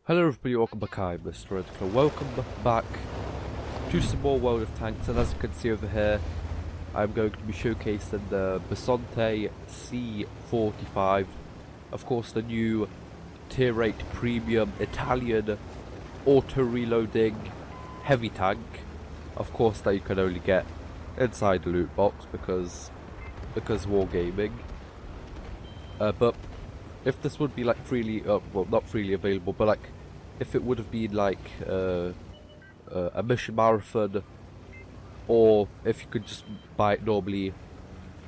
Hello everybody, welcome back. I'm MrRedClaw. Welcome back to some more World of Tanks, and as you can see over here, I'm going to be showcasing the Bisonte C45. Of course, the new Tier 8 Premium Italian auto-reloading heavy tank. Of course, that you can only get inside the loot box because wargaming. But if this would be like freely, well, not freely available, but like if it would have been like a mission marathon, or if you could just buy it normally,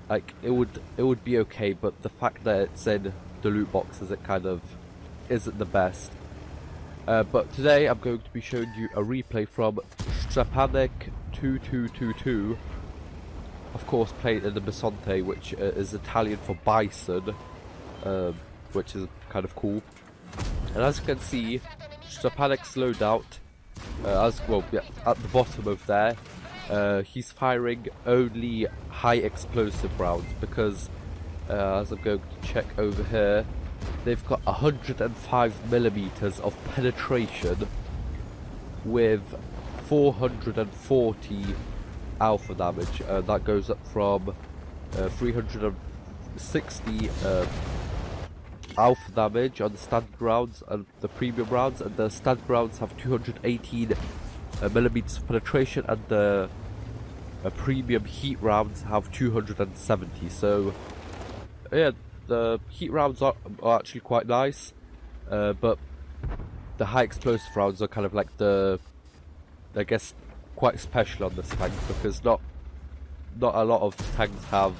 like it would be okay. But the fact that it's in the loot boxes, it kind of isn't the best. But today I'm going to be showing you a replay from Stepanek 2222. Of course, played in the Bisonte, which is Italian for Bison, which is kind of cool. And as you can see, Stepanek's loadout, as well, yeah, at the bottom of there, he's firing only high explosive rounds because, as I'm going to check over here, they've got 105mm of penetration with 440 alpha damage. That goes up from 360 alpha damage on the standard rounds and the premium rounds, and the standard rounds have 218mm of penetration, and the premium heat rounds have 270. So yeah, the heat rounds are actually quite nice, but the high explosive rounds are kind of like I guess, quite special on this tank, because not a lot of tanks have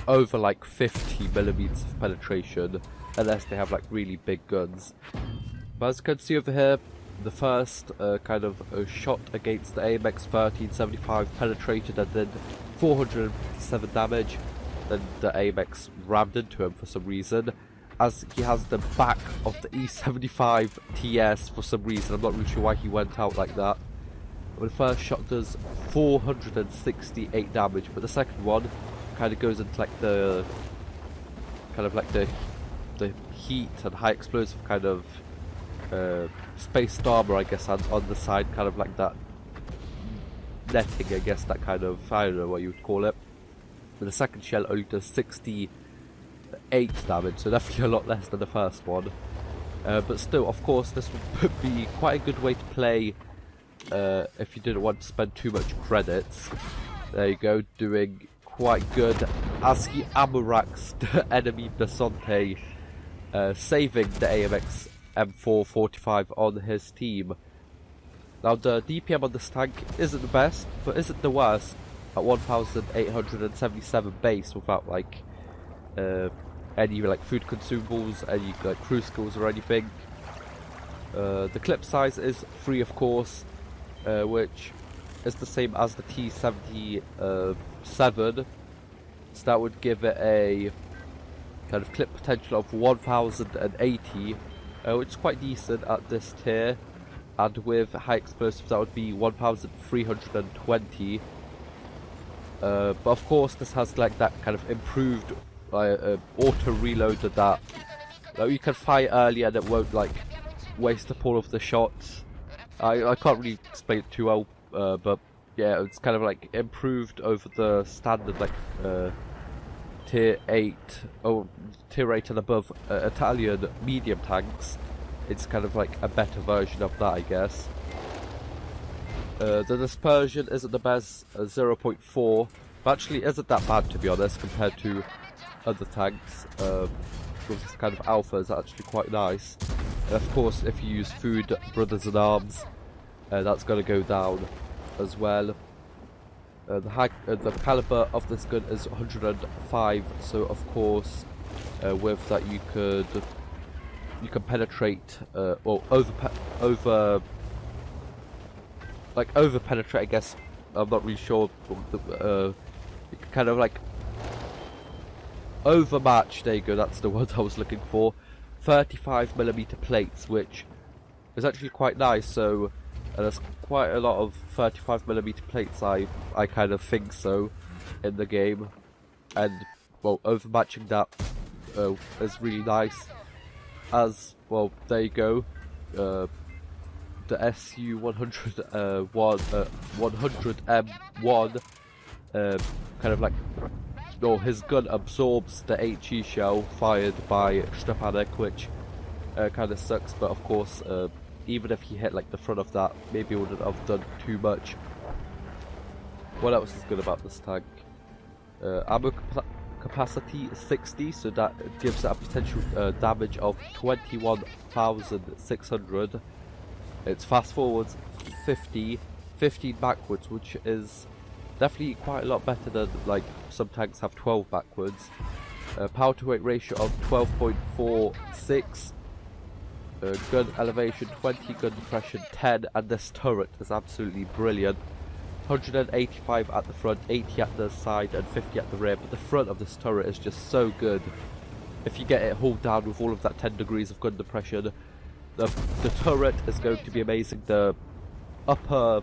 over like 50mm of penetration, unless they have like really big guns. But as you can see over here, the first kind of shot against the AMX 1375 penetrated and did 457 damage. Then the AMX rammed into him for some reason, as he has the back of the E75 TS for some reason. I'm not really sure why he went out like that. But the first shot does 468 damage, but the second one kind of goes into like the heat and high explosive kind of spaced armor, I guess, on the side, kind of like that netting, I guess, that kind of, I don't know what you would call it. But the second shell only does 68 damage, so definitely a lot less than the first one. But still, of course, this would be quite a good way to play if you didn't want to spend too much credits. There you go, doing quite good as he ammo-racks the enemy Bisonte, saving the AMX M445 on his team. Now the DPM on this tank isn't the best, but isn't the worst, at 1877 base, without like any like food consumables, any like crew skills or anything. The clip size is 3, of course, which is the same as the T77, so that would give it a kind of clip potential of 1080, which is quite decent at this tier, and with high explosive that would be 1320. But of course this has like that kind of improved auto reloader that you can fire early and it won't like waste up all of the shots. I can't really explain it too well, but yeah, it's kind of like improved over the standard like tier 8 and above Italian medium tanks. It's kind of like a better version of that, I guess. The dispersion isn't the best, 0.4, but actually isn't that bad, to be honest, compared to other tanks. With this kind of alpha is actually quite nice. And of course, if you use food brothers in arms, that's going to go down as well. The caliber of this gun is 105, so of course with that you can penetrate or over penetrate, I guess. I'm not really sure. You can kind of like overmatch. There you go, that's the word I was looking for. 35mm plates, which is actually quite nice. So there's quite a lot of 35mm plates, I kind of think so, in the game, and well, overmatching that is really nice. as well, there you go. The SU-100 100M1 kind of like, his gun absorbs the HE shell fired by Stepanek, which kind of sucks, but of course even if he hit like the front of that, maybe it wouldn't have done too much. What else is good about this tank? Ammo capacity 60, so that gives it a potential damage of 21,600. Its fast forwards 50, 15 backwards, which is definitely quite a lot better than like some tanks have 12 backwards. Power to weight ratio of 12.46. Gun elevation 20, gun depression 10, and this turret is absolutely brilliant. 185 at the front, 80 at the side, and 50 at the rear, but the front of this turret is just so good. If you get it hauled down with all of that 10 degrees of gun depression, the turret is going to be amazing. The upper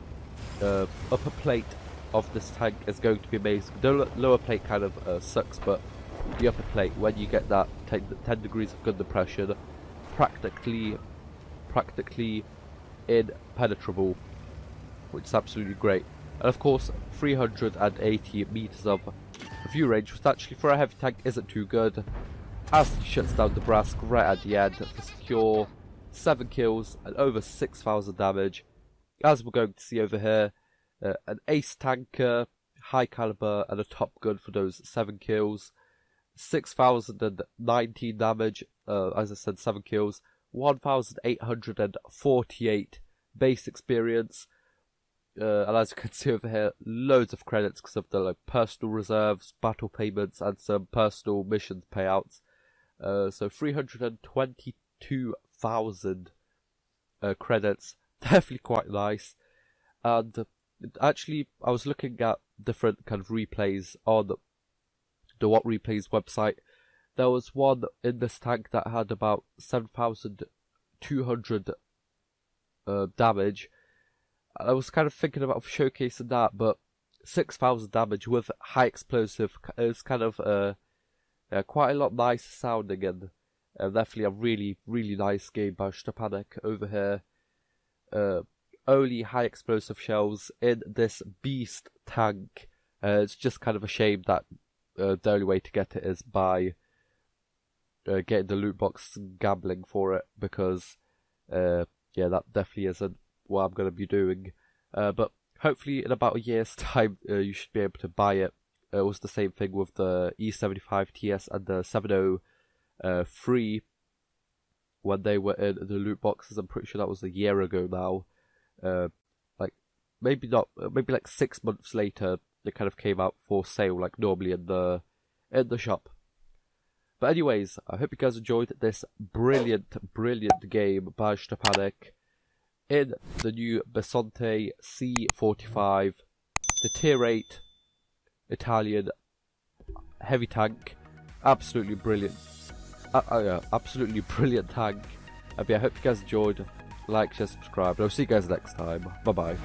plate of this tank is going to be amazing. The lower plate kind of sucks, but the upper plate, when you get that 10 degrees of gun depression, practically impenetrable, which is absolutely great. And of course 380 meters of view range, which actually for a heavy tank isn't too good, as he shuts down the Brask right at the end for secure 7 kills and over 6,000 damage. As we're going to see over here, an ace tanker, high caliber, and a top gun for those 7 kills. 6,019 damage, as I said, 7 kills, 1,848 base experience, and as you can see over here, loads of credits because of the like personal reserves, battle payments, and some personal missions payouts. So 322,000 credits, definitely quite nice. And actually, I was looking at different kind of replays on the What Replays website. There was one in this tank that had about 7,200 damage. I was kind of thinking about showcasing that, but 6,000 damage with high explosive is kind of quite a lot nicer sounding, and definitely a really, really nice game by Stepanek over here. Only high explosive shells in this beast tank. It's just kind of a shame that the only way to get it is by getting the loot box and gambling for it, because yeah, that definitely isn't what I'm going to be doing. But hopefully in about a year's time you should be able to buy it. It was the same thing with the E75 TS and the 703 when they were in the loot boxes. I'm pretty sure that was a year ago now. Like maybe not, maybe like 6 months later they kind of came out for sale like normally in the shop. But anyways, I hope you guys enjoyed this brilliant game by Stepanek in the new Bisonte C45, the tier 8 Italian heavy tank. Absolutely brilliant. Yeah, absolutely brilliant tank. Yeah, I hope you guys enjoyed. Like, share, subscribe. And I'll see you guys next time. Bye bye.